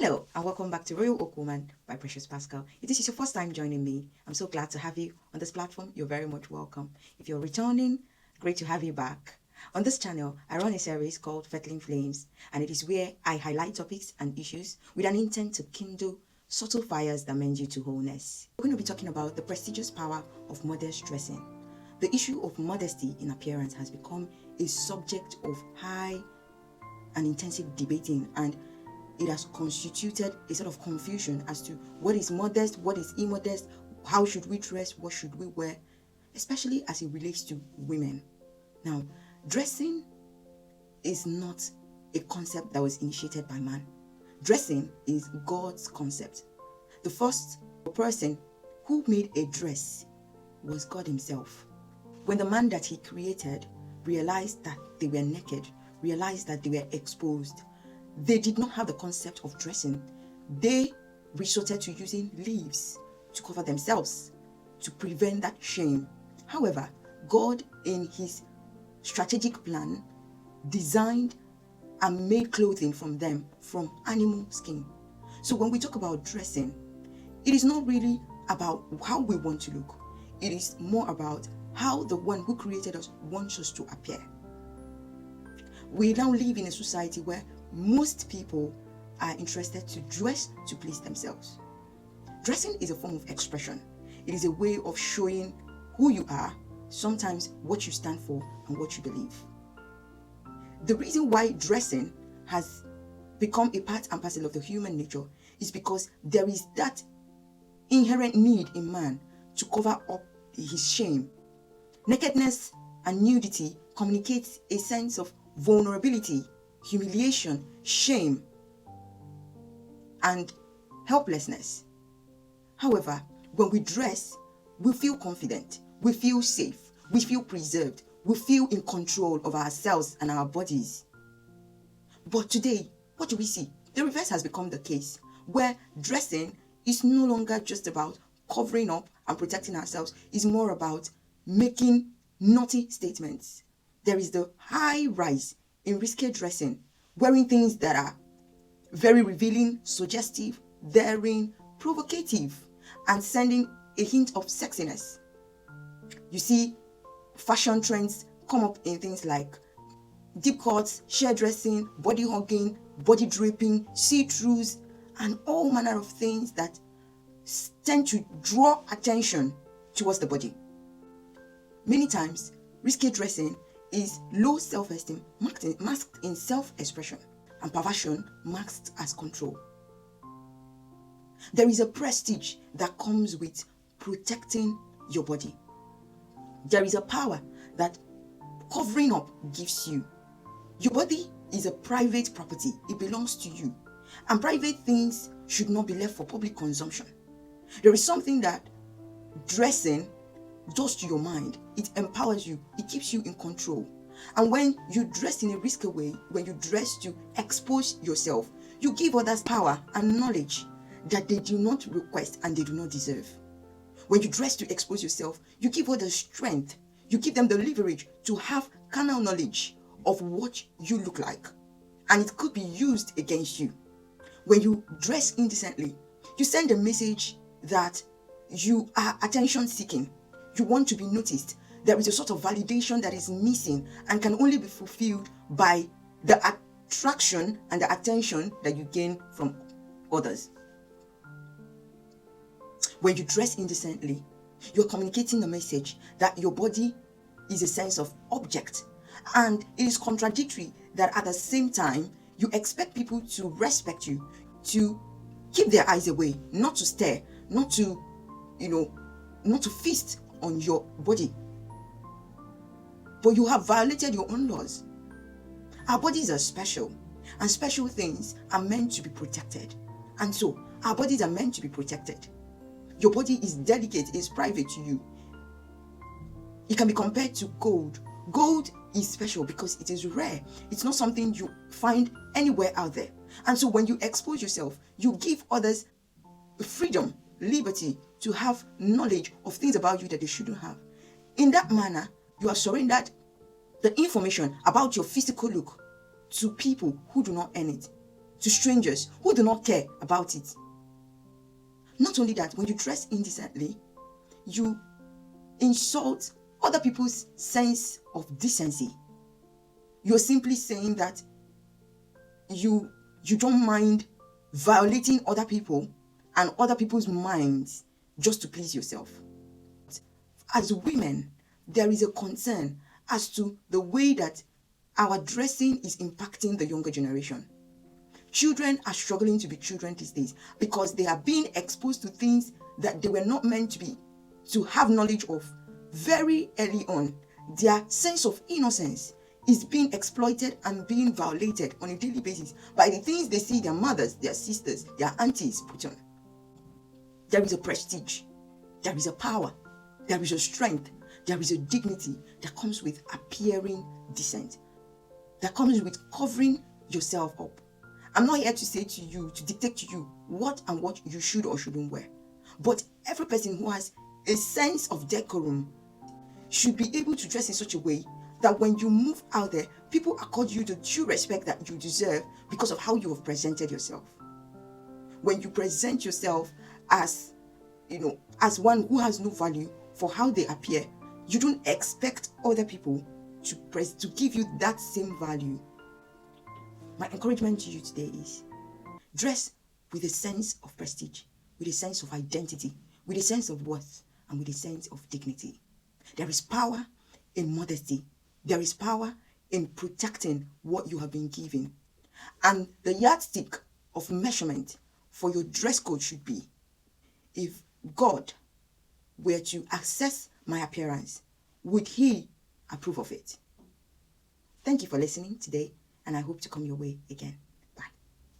Hello and welcome back to Royal Oak Woman by Precious Pascal. If this is your first time joining me, I'm so glad to have you on this platform. You're very much welcome. If you're returning, great to have you back. On this channel, I run a series called Fettling Flames, and it is where I highlight topics and issues with an intent to kindle subtle fires that mend you to wholeness. We're going to be talking about the prestigious power of modest dressing. The issue of modesty in appearance has become a subject of high and intensive debating, and it has constituted a sort of confusion as to what is modest, what is immodest, how should we dress, what should we wear, especially as it relates to women. Now, dressing is not a concept that was initiated by man. Dressing is God's concept. The first person who made a dress was God himself. When the man that he created realized that they were naked, realized that they were exposed, they did not have the concept of dressing. They resorted to using leaves to cover themselves to prevent that shame. However, God, in his strategic plan, designed and made clothing from them from animal skin. So when we talk about dressing, it is not really about how we want to look. It is more about how the one who created us wants us to appear. We now live in a society where most people are interested to dress to please themselves. Dressing is a form of expression. It is a way of showing who you are, sometimes what you stand for and what you believe. The reason why dressing has become a part and parcel of the human nature is because there is that inherent need in man to cover up his shame. Nakedness and nudity communicates a sense of vulnerability, humiliation, shame, and helplessness. However, when we dress, we feel confident, we feel safe, we feel preserved, we feel in control of ourselves and our bodies. But today, what do we see? The reverse has become the case, where dressing is no longer just about covering up and protecting ourselves. It's more about making naughty statements. There is the high rise in risque dressing, wearing things that are very revealing, suggestive, daring, provocative, and sending a hint of sexiness. You see fashion trends come up in things like deep cuts, sheer dressing, body hugging, body draping, see-throughs, and all manner of things that tend to draw attention towards the body. Many times, risque dressing is low self-esteem masked in self-expression, and perversion masked as control. There is a prestige that comes with protecting your body. There is a power that covering up gives you. Your body is a private property. It belongs to you. And private things should not be left for public consumption. There is something that dressing does to your mind. It empowers you. It keeps you in control. And when you dress in a risky way, when you dress to expose yourself, you give others power and knowledge that they do not request and they do not deserve. When you dress to expose yourself, you give others strength. You give them the leverage to have carnal knowledge of what you look like. And it could be used against you. When you dress indecently, you send a message that you are attention seeking. You want to be noticed. There is a sort of validation that is missing and can only be fulfilled by the attraction and the attention that you gain from others. When you dress indecently, you're communicating the message that your body is a sense of object, and it is contradictory that at the same time you expect people to respect you, to keep their eyes away, not to stare, not to feast on your body. But you have violated your own laws. Our bodies are special, and special things are meant to be protected. And so, our bodies are meant to be protected. Your body is delicate, it is private to you. It can be compared to gold. Gold is special because it is rare. It's not something you find anywhere out there. And so when you expose yourself, you give others freedom, liberty to have knowledge of things about you that they shouldn't have. In that manner, you have surrendered the information about your physical look to people who do not earn it. to strangers who do not care about it. Not only that, when you dress indecently, you insult other people's sense of decency. You're simply saying that you don't mind violating other people and other people's minds just to please yourself. As women, there is a concern as to the way that our dressing is impacting the younger generation. Children are struggling to be children these days because they are being exposed to things that they were not meant to have knowledge of very early on. Their sense of innocence is being exploited and being violated on a daily basis by the things they see their mothers, their sisters, their aunties put on. There is a prestige, there is a power, there is a strength, there is a dignity that comes with appearing decent, that comes with covering yourself up. I'm not here to say to you, to dictate to you what you should or shouldn't wear. But every person who has a sense of decorum should be able to dress in such a way that when you move out there, people accord you the due respect that you deserve because of how you have presented yourself. When you present yourself as one who has no value for how they appear, you don't expect other people to give you that same value. My encouragement to you today is dress with a sense of prestige, with a sense of identity, with a sense of worth, and with a sense of dignity. There is power in modesty. There is power in protecting what you have been given. And the yardstick of measurement for your dress code should be, if God were to assess my appearance, would He approve of it? Thank you for listening today, and I hope to come your way again.